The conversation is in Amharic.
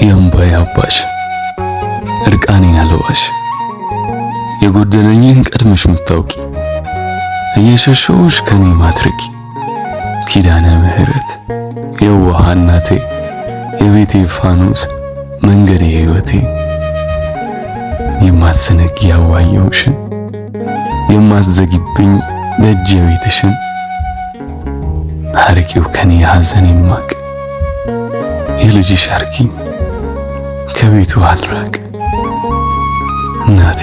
የእምባዬ አባሽ እርቃኔን አልዋሽ የጎደለኝን ቀድመሽ ምታውቂ እየሸሸሁሽ ከኔ ማትረቂ ኪዳነ ምህረት የዋህ እናቴ የቤቴ ፋኖስ መንገዴ ሕይወቴ የማትዘነጊ ያዋየሁሽን የማትዘጊብኝ ደጅ የቤትሽን አርቂው ከኔ ሐዘኔን ማቅ የልጅሽ አርጊኝ ከቤቱ አልራቅ እናቴ